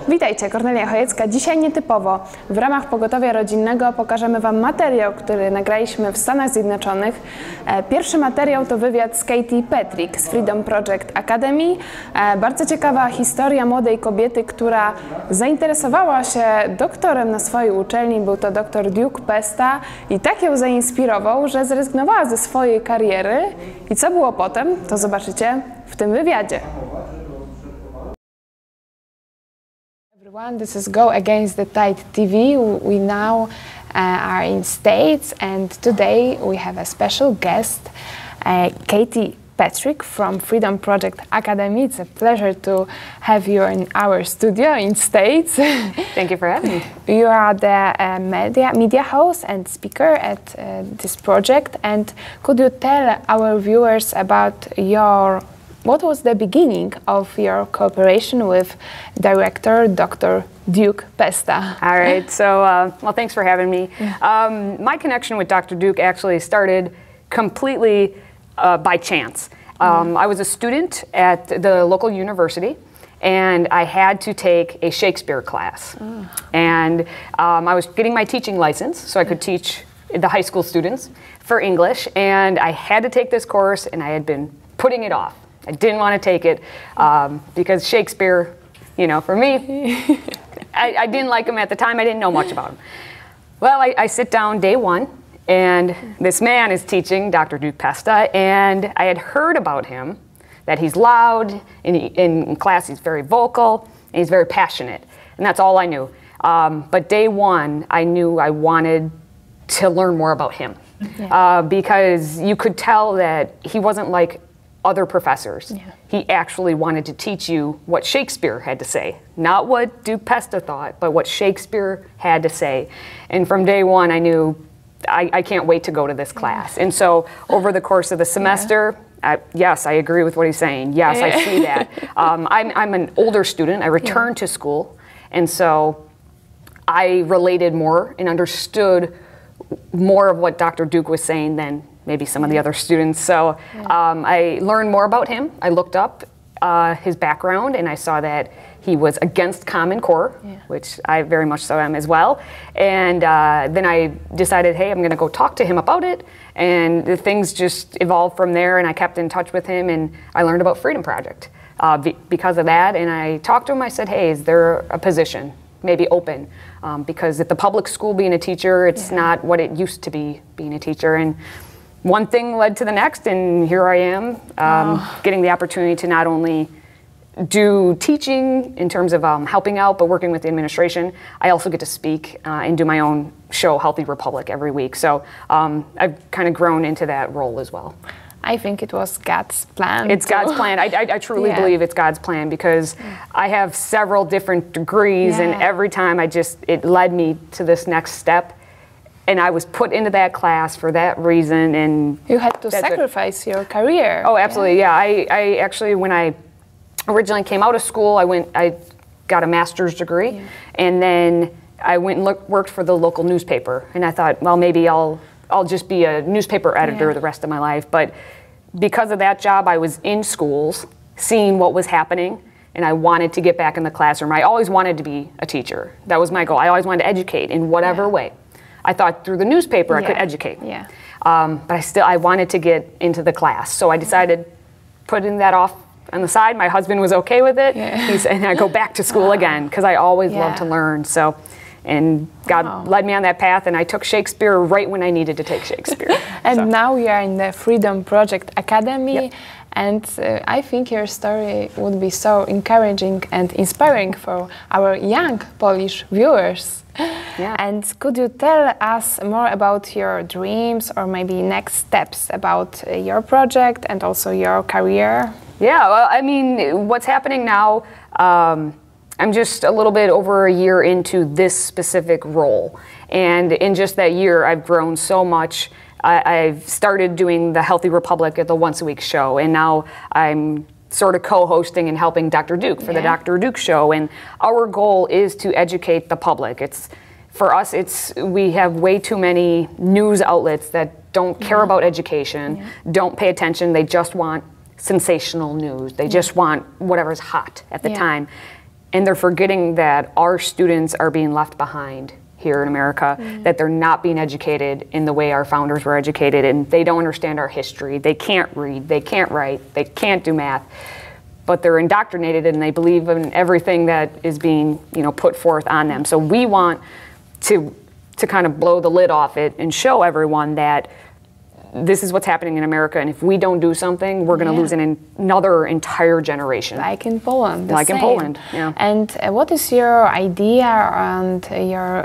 Witajcie, Kornelia Chojecka. Dzisiaj nietypowo. W ramach Pogotowia Rodzinnego pokażemy Wam materiał, który nagraliśmy w Stanach Zjednoczonych. Pierwszy materiał to wywiad z Katie Patrick z Freedom Project Academy. Bardzo ciekawa historia młodej kobiety, która zainteresowała się doktorem na swojej uczelni. Był to dr Duke Pesta i tak ją zainspirował, że zrezygnowała ze swojej kariery. I co było potem, to zobaczycie w tym wywiadzie. Everyone, this is Go Against the Tide TV. We now are in States, and today we have a special guest, Katie Patrick from Freedom Project Academy. It's a pleasure to have you in our studio in States. Thank you for having me. You are the media host and speaker at this project, and could you tell our viewers about what was the beginning of your cooperation with director Dr. Duke Pesta? All right, so well, thanks for having me. My connection with Dr. Duke actually started completely by chance. I was a student at the local university, and I had to take a Shakespeare class. And I was getting my teaching license, so I could teach the high school students for English, and I had to take this course, and I had been putting it off. I didn't want to take it because Shakespeare, you know, for me, I didn't like him at the time. I didn't know much about him. Well, I sit down day one, and this man is teaching, Dr. Duke Pesta, and I had heard about him, that he's loud, and in class he's very vocal, and he's very passionate, and that's all I knew. But day one, I knew I wanted to learn more about him because you could tell that he wasn't like other professors. He actually wanted to teach you what Shakespeare had to say. Not what Duke Pesta thought, but what Shakespeare had to say. And from day one, I knew I can't wait to go to this class. And so over the course of the semester, yes, I agree with what he's saying. Yes, I see that. I'm an older student. I returned to school. And so I related more and understood more of what Dr. Duke was saying than maybe some of the other students. So I learned more about him. I looked up his background, and I saw that he was against Common Core, which I very much so am as well. And then I decided, hey, I'm going to go talk to him about it. And the things just evolved from there, and I kept in touch with him, and I learned about Freedom Project because of that. And I talked to him. I said, hey, is there a position maybe open? Because at the public school being a teacher, it's not what it used to be being a teacher. And one thing led to the next, and here I am, getting the opportunity to not only do teaching in terms of helping out, but working with the administration. I also get to speak and do my own show, Healthy Republic, every week. So I've kind of grown into that role as well. I think it was God's plan. It's God's plan. I truly believe it's God's plan because I have several different degrees, and every time it led me to this next step. And I was put into that class for that reason, and you had to sacrifice your career. Oh, absolutely, yeah. I actually, when I originally came out of school, I got a master's degree, and then I went and worked for the local newspaper. And I thought, well, maybe I'll just be a newspaper editor the rest of my life. But because of that job, I was in schools, seeing what was happening, and I wanted to get back in the classroom. I always wanted to be a teacher. That was my goal. I always wanted to educate in whatever way. I thought through the newspaper I could educate, but I wanted to get into the class. So I decided putting that off on the side. My husband was okay with it. And I go back to school again because I always loved to learn. So, and God led me on that path, and I took Shakespeare right when I needed to take Shakespeare. And now we are in the Freedom Project Academy. And I think your story would be so encouraging and inspiring for our young Polish viewers. And could you tell us more about your dreams or maybe next steps about your project and also your career? Yeah, well, I mean, what's happening now, I'm just a little bit over a year into this specific role. And in just that year, I've grown so much. I've started doing the Healthy Republic at the once-a-week show, and now I'm sort of co-hosting and helping Dr. Duke for the Dr. Duke show. And our goal is to educate the public. For us, we have way too many news outlets that don't care about education, don't pay attention. They just want sensational news. They just want whatever's hot at the time. and they're forgetting that our students are being left behind here in America, that they're not being educated in the way our founders were educated, and they don't understand our history. They can't read, they can't write, they can't do math, but they're indoctrinated and they believe in everything that is being, put forth on them. So we want to kind of blow the lid off it and show everyone that this is what's happening in America, and if we don't do something, we're going to lose another entire generation. Like in Poland. Like in Poland, yeah. And what is your idea and your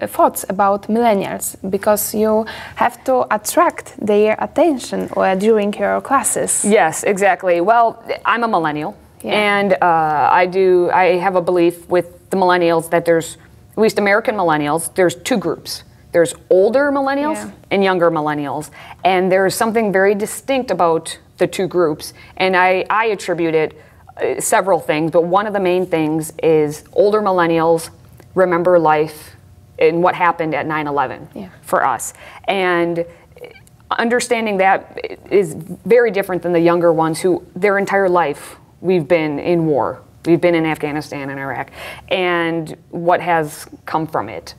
thoughts about millennials? Because you have to attract their attention during your classes. Yes, exactly. Well, I'm a millennial, and I have a belief with the millennials that there's, at least American millennials, there's two groups. There's older millennials and younger millennials, and there's something very distinct about the two groups, and I attribute it several things, but one of the main things is older millennials remember life and what happened at 9/11 for us, and understanding that is very different than the younger ones who their entire life we've been in war. We've been in Afghanistan and Iraq, and what has come from it.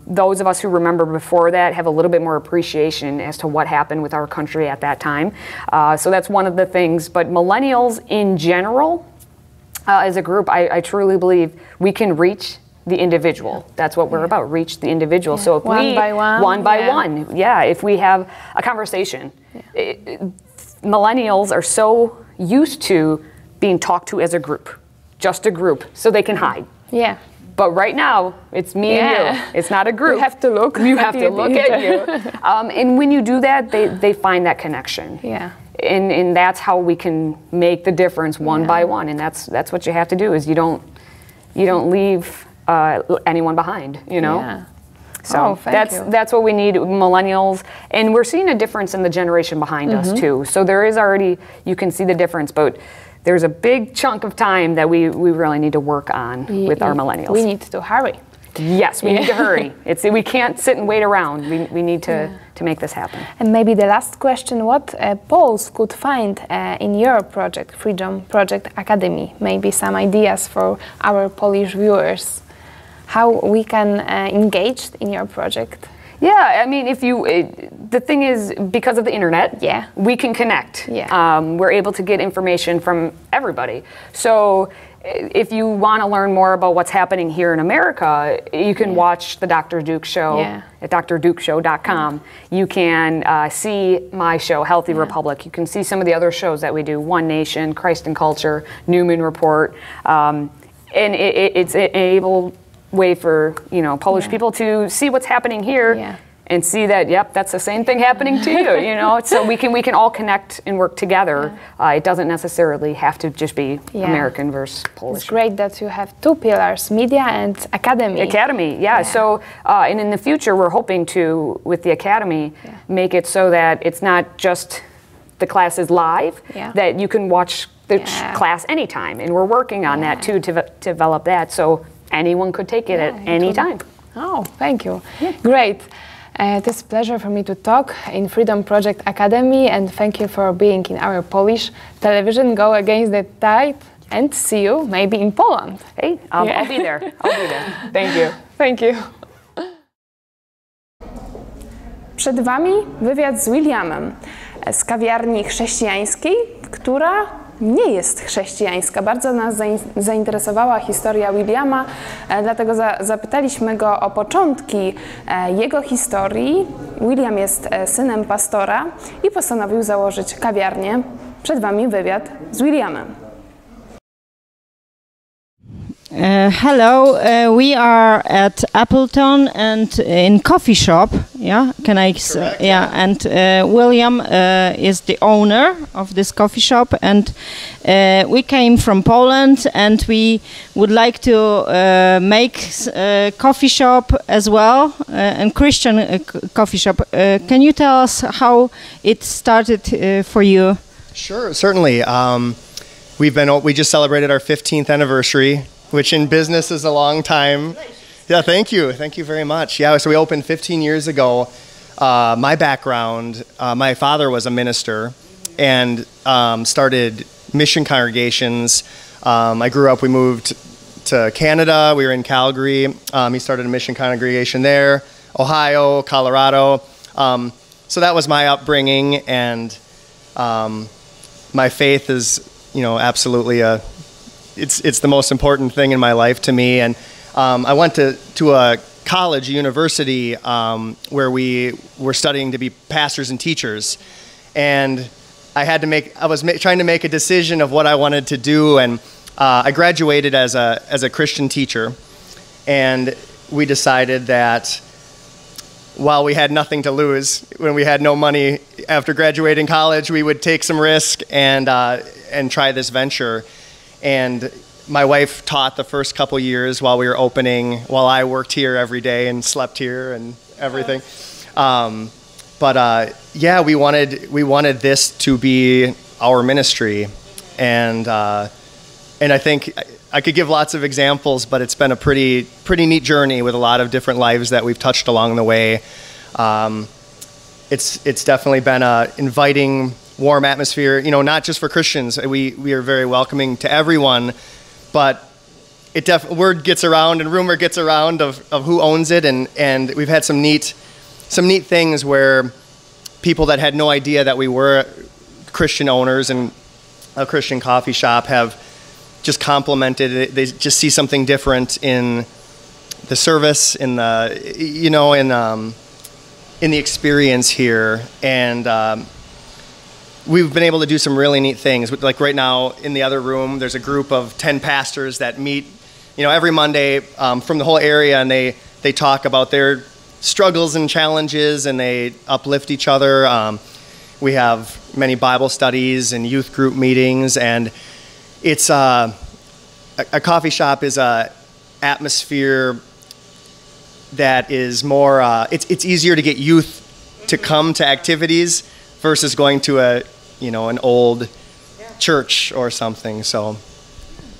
Those of us who remember before that have a little bit more appreciation as to what happened with our country at that time. So that's one of the things. But millennials in general, as a group, I truly believe we can reach the individual. That's what we're about, reach the individual. So if one by one, if we have a conversation, millennials are so used to being talked to as a group, just a group, so they can hide. Yeah. But right now, it's me and you. It's not a group. You have to look. You have to look at you. And when you do that, they find that connection. Yeah. And that's how we can make the difference one by one. And that's what you have to do. Is you don't leave anyone behind. Yeah. So that's what we need, millennials, and we're seeing a difference in the generation behind us too. So there is already, you can see the difference, but there's a big chunk of time that we really need to work on with our millennials. We need to hurry. Yes, we need to hurry. We can't sit and wait around. We need to make this happen. And maybe the last question, what Poles could find in your project, Freedom Project Academy? Maybe some ideas for our Polish viewers, how we can engage in your project? Yeah, I mean, the thing is, because of the internet, we can connect. Yeah. We're able to get information from everybody. So if you want to learn more about what's happening here in America, you can watch the Dr. Duke Show at drdukeshow.com. You can see my show, Healthy Republic. You can see some of the other shows that we do, One Nation, Christ and Culture, Newman Report. And it's able way for Polish people to see what's happening here and see that that's the same thing happening to you. So we can all connect and work together. It doesn't necessarily have to just be American versus Polish. It's great that you have two pillars, media and academy. So and in the future we're hoping to, with the academy, make it so that it's not just the class is live, that you can watch the class anytime, and we're working on that too, to develop that so anyone could take it at any time. Oh, thank you. Great. It is a pleasure for me to talk in Freedom Project Academy, and thank you for being in our Polish television. Go against the tide, and see you maybe in Poland. Hey, I'll be there. I'll be there. Thank you. Thank you. Przed Wami wywiad z Williamem z kawiarni chrześcijańskiej, która nie jest chrześcijańska. Bardzo nas zainteresowała historia Williama, dlatego zapytaliśmy go o początki jego historii. William jest synem pastora i postanowił założyć kawiarnię. Przed Wami wywiad z Williamem. Hello, we are at Appleton and in coffee shop. Yeah, can I? Correct, and William is the owner of this coffee shop, and we came from Poland, and we would like to make a coffee shop as well, and Christian coffee shop. Can you tell us how it started for you? Sure, certainly. We just celebrated our 15th anniversary, which in business is a long time. Yeah, thank you very much. Yeah, so we opened 15 years ago. My background, my father was a minister and started mission congregations I grew up, we moved to Canada. We were in Calgary. He started a mission congregation there. Ohio, Colorado. So that was my upbringing, and my faith is, absolutely it's the most important thing in my life to me. And I went to a college, university, where we were studying to be pastors and teachers, and I was trying to make a decision of what I wanted to do, and I graduated as a Christian teacher, and we decided that while we had nothing to lose, when we had no money after graduating college, we would take some risk and try this venture. And my wife taught the first couple years while we were opening, while I worked here every day and slept here and everything. Yeah, we wanted this to be our ministry, and I think I could give lots of examples, but it's been a pretty neat journey with a lot of different lives that we've touched along the way. It's definitely been an inviting, warm atmosphere. Not just for Christians. We are very welcoming to everyone, but word gets around and rumor gets around of who owns it, and we've had some neat things where people that had no idea that we were Christian owners and a Christian coffee shop have just complimented it. They just see something different in the service, in the experience here, and we've been able to do some really neat things. Like right now in the other room, there's a group of 10 pastors that meet, every Monday from the whole area, and they talk about their struggles and challenges, and they uplift each other. We have many Bible studies and youth group meetings, and it's a coffee shop is a atmosphere that is more. It's easier to get youth to come to activities versus going to an old church or something. So.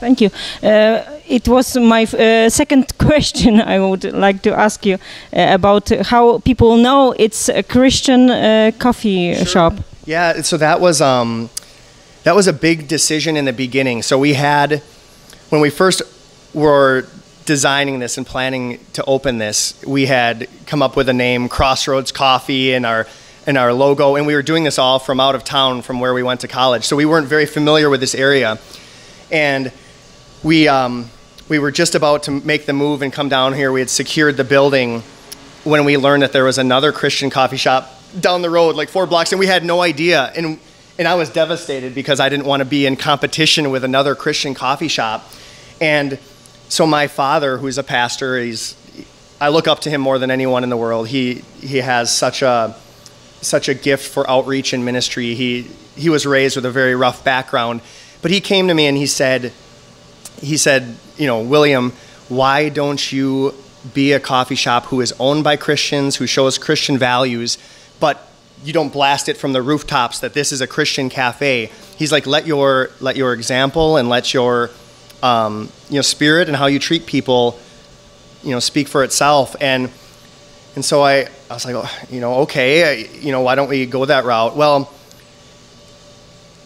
Thank you. It was my second question I would like to ask you about how people know it's a Christian coffee shop. Yeah, so that was a big decision in the beginning. So when we first were designing this and planning to open this, we had come up with a name, Crossroads Coffee, and our logo, and we were doing this all from out of town from where we went to college. So we weren't very familiar with this area, and we were just about to make the move and come down here. We had secured the building when we learned that there was another Christian coffee shop down the road, like 4 blocks, and we had no idea. And I was devastated because I didn't want to be in competition with another Christian coffee shop. And so my father, who's a pastor, I look up to him more than anyone in the world. He has such a gift for outreach and ministry. He was raised with a very rough background, but he came to me and he said, William, why don't you be a coffee shop who is owned by Christians, who shows Christian values, but you don't blast it from the rooftops that this is a Christian cafe. He's like, let your example and let your spirit and how you treat people, speak for itself. And so I was like, okay, why don't we go that route? Well,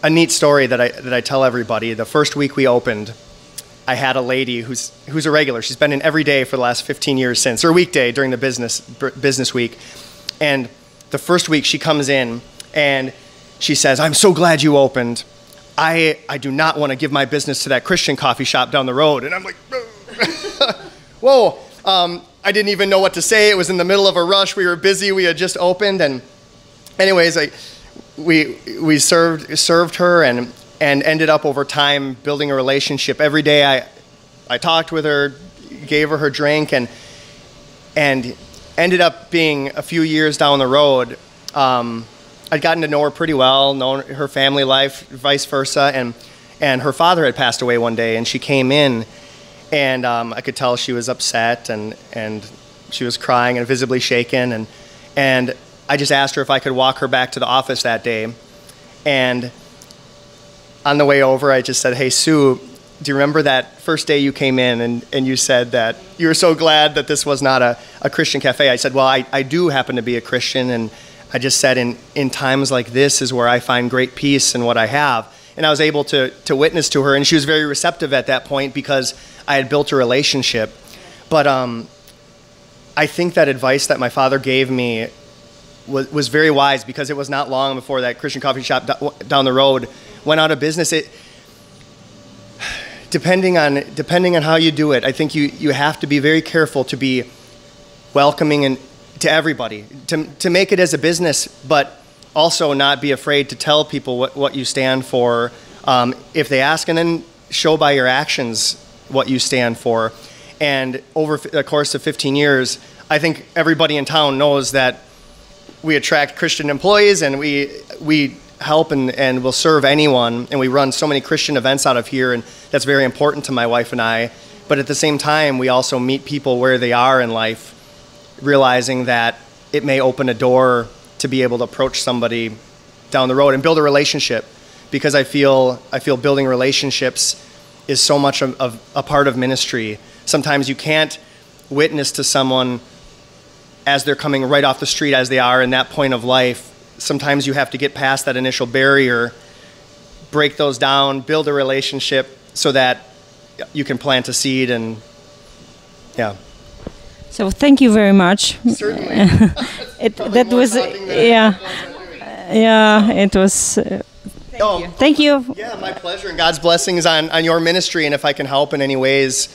a neat story that I tell everybody. The first week we opened, I had a lady who's a regular. She's been in every day for the last 15 years since, or weekday during the business week. And the first week she comes in and she says, I'm so glad you opened. I do not want to give my business to that Christian coffee shop down the road. And I'm like, whoa. I didn't even know what to say. It was in the middle of a rush. We were busy. We had just opened. And anyways, we served her and ended up over time building a relationship. Every day I talked with her, gave her drink, and ended up being a few years down the road. I'd gotten to know her pretty well, known her family life, vice versa, and her father had passed away one day, and she came in, and I could tell she was upset, and she was crying and visibly shaken, and I just asked her if I could walk her back to the office that day, and on the way over, I just said, hey, Sue, do you remember that first day you came in and you said that you were so glad that this was not a Christian cafe? I said, well, I do happen to be a Christian, and I just said in times like this is where I find great peace in what I have. and I was able to witness to her, and she was very receptive at that point because I had built a relationship. But I think that advice that my father gave me was very wise, because it was not long before that Christian coffee shop down the road went out of business. Depending on how you do it, I think you have to be very careful to be welcoming and to everybody, to make it as a business, but also not be afraid to tell people what you stand for if they ask, and then show by your actions what you stand for. And over the course of 15 years, I think everybody in town knows that we attract Christian employees, and we help and will serve anyone, and we run so many Christian events out of here, and that's very important to my wife and I. But at the same time, we also meet people where they are in life, realizing that it may open a door to be able to approach somebody down the road and build a relationship, because I feel building relationships is so much of a part of ministry. Sometimes you can't witness to someone as they're coming right off the street, as they are in that point of life. Sometimes you have to get past that initial barrier, break those down, build a relationship so that you can plant a seed. And yeah. So thank you very much. Certainly. That was it was. Thank you. Yeah, my pleasure, and God's blessings on your ministry. And if I can help in any ways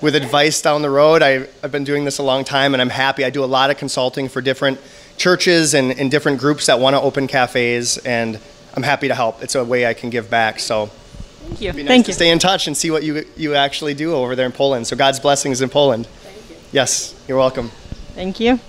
with advice down the road, I've been doing this a long time, and I'm happy. I do a lot of consulting for different churches and different groups that want to open cafes, and I'm happy to help. It's a way I can give back. So thank you. It'd be nice to stay in touch and see what you actually do over there in Poland. So God's blessings in Poland. Thank you. Yes, you're welcome. Thank you.